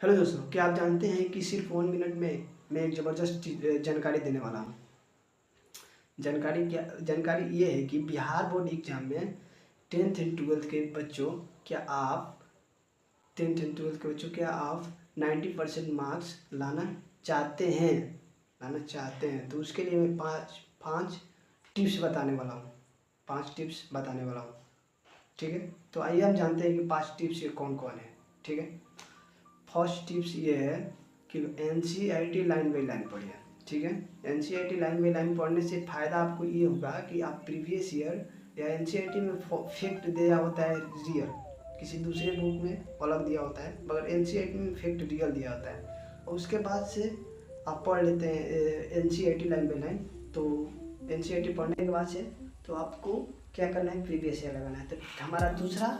Hello दोस्तों, क्या आप जानते हैं कि सिर्फ 1 मिनट में मैं एक ज़बरदस्त जानकारी देने वाला हूँ। जानकारी ये है कि बिहार बोर्ड एग्ज़ाम में 10th एंड 12th के बच्चों, क्या आप 90% मार्क्स लाना चाहते हैं तो उसके लिए मैं पाँच टिप्स बताने वाला हूँ। 5 टिप्स बताने वाला हूँ, ठीक है। तो आइए हम जानते हैं कि 5 टिप्स ये कौन कौन है, ठीक है। फर्स्ट टिप्स ये है कि NCERT लाइन बाई लाइन पढ़िए, ठीक है। NCERT लाइन बाई लाइन पढ़ने से फ़ायदा आपको ये होगा कि आप प्रीवियस ईयर या NCERT में फैक्ट दिया होता है रियल, किसी दूसरे बुक में अलग दिया होता है, मगर NCERT में फैक्ट रियल दिया होता है। और उसके बाद से आप पढ़ लेते हैं NCERT लाइन बाई लाइन। तो NCERT पढ़ने के बाद से तो आपको क्या करना है, प्रीवियस ईयर लगाना है। तो हमारा दूसरा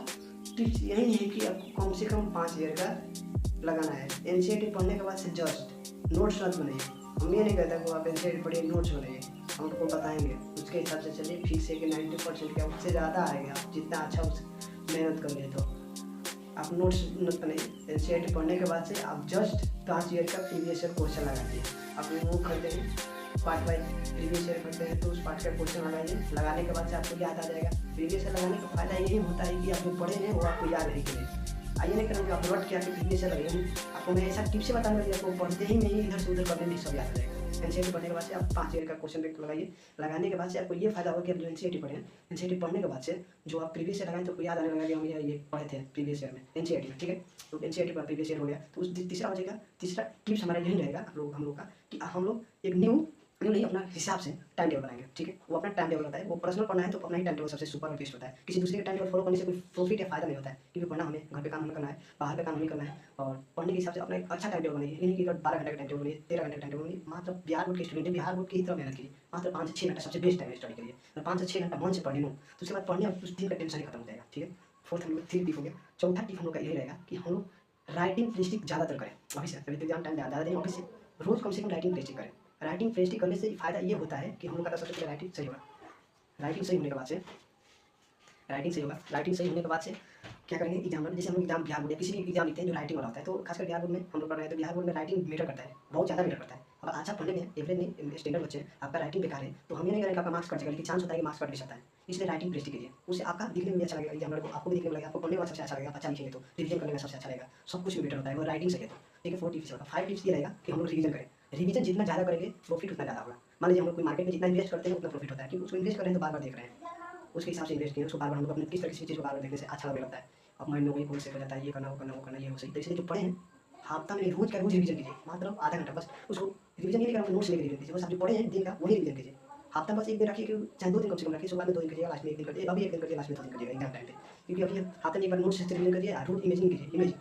टिप्स यही है कि आपको कम से कम 5 ईयर का लगाना है। NCERT पढ़ने के बाद से जस्ट नोट्स मत बनाइए। हम ये नहीं कहते कि आप NCERT पढ़िए नोट्स बनाइए, हम आपको बताएंगे उसके हिसाब से चलिए। फिक्स है कि 90% क्या उससे ज़्यादा आएगा, आप जितना अच्छा उस मेहनत करेंगे तो आप नोट्स मत बनाइए। NCERT पढ़ने के बाद से आप जस्ट 5 ईयर का प्रीवियस ईयर क्वेश्चन लगाइए। आप वो करते हैं पार्ट वाइज प्रीवियस ईयर करते हैं तो उस पार्ट का क्वेश्चन लगाइए। लगाने के बाद से आपको याद आ जाएगा। प्रीवियस ईयर लगाने का फ़ायदा यही होता है कि आप जो पढ़े हैं वो आपको याद नहीं करें। आइए नहीं करेंगे आप नोट किया कि प्रीवियस ईयर लगे। आपको मैं ऐसा टिप्स से बताऊंगा कि आपको पढ़ते ही नहीं इधर से उधर करने में सब याद आ जाएगा। NCERT पढ़ने के बाद से आप 5 ईयर का क्वेश्चन पेपर लगाइए। लगाने के बाद से आपको ये फायदा होगा कि आप जो NCERT पढ़े हैं, NCERT पढ़ने के बाद से जो आप प्रीवियस ईयर लगाएं तो आपको याद आने लगा कि हम ये पढ़े थे प्रीवियस ईयर में NCERT में, ठीक है। तो NCERT पर प्रीवियस ईयर हो गया तो उस तीसरा हो जाएगा। तीसरा टिप्स हमारा यही रहेगा हम लोग का कि हम लोग एक न्यू नहीं अपना हिसाब से टाइम टेबल बनाएंगे, ठीक है। वो अपना टाइम टेबल होता है, वो पर्सनल पढ़ना है तो अपना ही टाइम टेबल सबसे सुपर और बेस्ट होता है। किसी दूसरे के टाइम टेबल फॉलो करने से कोई प्रॉफिट या फायदा नहीं होता है, क्योंकि पढ़ना हमें घर पे काम हमें करना है, बाहर पे काम हमें करना है। और पढ़ने के हिसाब से अपना एक अच्छा टाइम टेबल बनाइए। ये नहीं कि 12 घंटे का टाइम टेबल बनाइए, 13 घंटे का टाइम टेबल बनाइए। मात्र बिहार बोर्ड के स्टूडेंट है, बिहार बोर्ड की ही तरह मेहनत कीजिए। मात्र 5 से 6 घंटा सबसे बेस्ट टाइम है स्टडी के लिए। अगर 5 से 6 घंटा मन से पढ़ लूँ तो उसके बाद पढ़ने उस दिन का टेंशन ही खत्म हो जाएगा, ठीक है। फोर्थ हम लोग 3 टिप हो गया। चौथा टिप हम लोग का यही रहेगा कि हम लोग राइटिंग प्रैक्टिस ज़्यादातर करें। अभी से अभी एग्जाम टाइम ज़्यादा दें, अभी से रोज़ कम से कम राइटिंग प्रैक्टिस करें। राइटिंग प्रैक्टिस करने से फ़ायदा ये होता है कि हम लोग का सबसे पहले राइटिंग सही होगा। राइटिंग सही होने के बाद से राइटिंग सही होने के बाद से क्या करेंगे, एग्जाम में जैसे हम लोग एग्जाम बिहार बोर्ड या किसी भी एग्जाम लिखते हैं जो राइटिंग वाला होता है, तो खासकर बिहार बोर्ड में हम लोग पढ़ रहे हैं तो बिहार बोर्ड में राइटिंग मैटर करता है, बहुत ज़्यादा मैटर करता है। अब अच्छा पढ़ने में एवरेज नहीं स्टैंडर्ड बच्चे आपका राइटिंग बेकार है तो हम ये नहीं करेंगे आपका मार्क्स कट जाएगा, लेकिन चांस होता है कि मार्क्स कट भी सकता है। इसलिए राइटिंग प्रैक्टिस कीजिए, उससे आपका दिखने में भी अच्छा लगेगा, एग्जाम को आपको भी दिखने में लगेगा, आपको पढ़ने में सबसे अच्छा लगेगा। अच्छा लिखेंगे तो रिविजन करने में सबसे अच्छा लगेगा, सब कुछ बेटर होता है वो राइटिंग से है तो, ठीक है। 4 टिप्स होगा। 5 टिप्स ये रहेगा कि हम लोग रिविजन करें। रिविजन जितना ज़्यादा करेंगे प्रॉफिट उतना ज़्यादा होगा। मान लीजिए हम लोग कोई मार्केट में जितना इन्वेस्ट करते हैं उतना प्रॉफिट होता है, क्योंकि उसको इन्वेस्ट कर रहे हैं तो बार-बार देख रहे हैं, उसके हिसाब से इन्वेस्ट किए उसको बार-बार हम लोग अपने किस तरह किसी चीज़ को बार-बार देखने से अच्छा लगने लगता है। अब माइंड में वही कॉन्सेप्ट हो जाता है, ये करना वो करना वो करना ये हो सही। तो इसलिए जो पढ़े हैं हफ्ता में रोज़ का रोज़ रिविजन कीजिए, मात्र आधा घंटा बस। उसको रिविजन ये नहीं करना नोट्स लेकर रिविजन कीजिए, बस आप जो पढ़े हैं दिन का वही रिविजन कीजिए। हफ्ता बस 1 दिन रखिए, कि चाहे 2 दिन कम से कम रखिए, शुरुआत में 2 दिन करिएगा, लास्ट में 1 दिन करिए, अभी 1 दिन करिए, लास्ट में 2 दिन करिएगा एग्जाम टाइम पे। क्योंकि अभी हफ्ते में एक बार नोट्स से रिविजन करिए, रोज़ इमेजिंग कीजिए। इमेज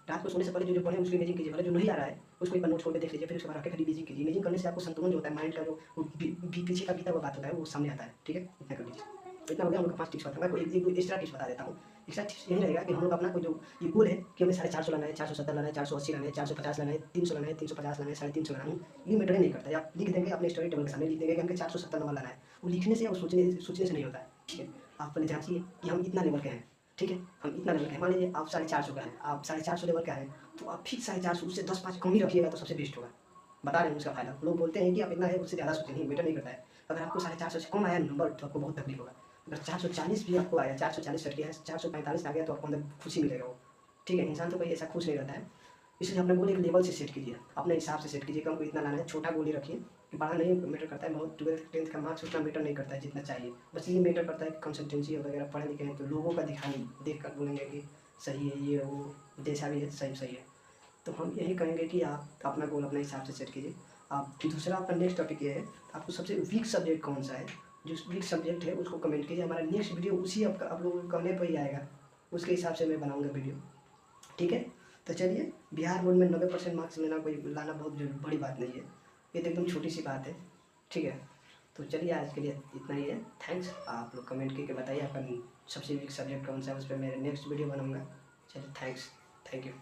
रात को सोने से पहले जो पढ़े उसकी इमेजिंग कीजिए, मतलब जो नहीं आ रहा है उसको एक बार नोट्स खोल के देख लीजिए, फिर उसके बाद आके खाली इमेजिंग कीजिए। इमेजिंग करने से आपको संतुलन जो होता है माइंड का, जो पीछे का बीता हुआ बात होता है वो सामने आता है, ठीक है। इतना कर लीजिए। इतना हो गया। हम लोग 5 टिप्स बताऊँगा, कोई एक एक्स्ट्रा टिप्स बता देता हूँ। एक्स्ट्रा टिप्स यही रहेगा कि हम लोग अपना कोई जो ये गोल है कि हमें 450 लाना है, 470 लाना है, 480 लाना है, 450 लाना है, 300 लाना है, 350 लाना है, 350 लाना है, ये मैटर नहीं करता है। आप लिख देंगे अपने स्टडी टेबल के सामने, लिख देंगे कि हमको 470 नंबर लाना है। वो लिखने से और सोचने से नहीं होता है, ठीक है। आप पहले जाँचिए कि हम इतना लेवल के हैं, ठीक है। हम इतना लेवल के हैं, मान लीजिए आप 450 का है, आप 450 लेवल का है तो आप फिक्स 450 उससे 10-5 कम ही रखिएगा तो सबसे बेस्ट होगा। बता रहे हैं उसका फ़ायदा। लोग बोलते हैं कि आप इतना है उससे ज़्यादा सोचें, नहीं मैटर नहीं करता है। अगर आपको 450 से कम आया नंबर तो आपको बहुत तकलीफ होगा। अगर 440 भी आपको आया, 440 कट गया है, 445 आ गया तो आपको अंदर खुशी मिलेगा वो, ठीक है। इंसान तो कोई ऐसा खुश नहीं रहता है। इसलिए अपने गोल एक लेवल से सेट कीजिए, अपने हिसाब से सेट कीजिए कि हमको इतना लाना है। छोटा गोल ही रखिए कि बड़ा नहीं मैटर करता है, बहुत 12th 10th का मार्क्स उतना मैटर नहीं करता है जितना चाहिए। बस ये मैटर करता है कि कंसिस्टेंसी वगैरह पढ़े लिखे हैं तो लोगों का दिखाने देख कर बोलेंगे कि सही है, ये वो जैसा भी है सही है। तो हम यही कहेंगे कि आप अपना गोल अपने हिसाब से सेट कीजिए। आप दूसरा आपका नेक्स्ट टॉपिक ये है, आपको सबसे वीक सब्जेक्ट कौन सा है, जो वीक सब्जेक्ट है उसको कमेंट कीजिए। हमारा नेक्स्ट वीडियो उसी आप लोगों को कहने पर ही आएगा, उसके हिसाब से मैं बनाऊँगा वीडियो, ठीक है। तो चलिए, बिहार बोर्ड में 90% मार्क्स लाना बहुत बड़ी बात नहीं है, ये तो एकदम छोटी सी बात है, ठीक है। तो चलिए आज के लिए इतना ही है। थैंक्स। आप लोग कमेंट करके बताइए आपका सबसे वीक सब्जेक्ट कौन सा है, उस पर मैं नेक्स्ट वीडियो बनाऊँगा। चलिए थैंक्स, थैंक यू।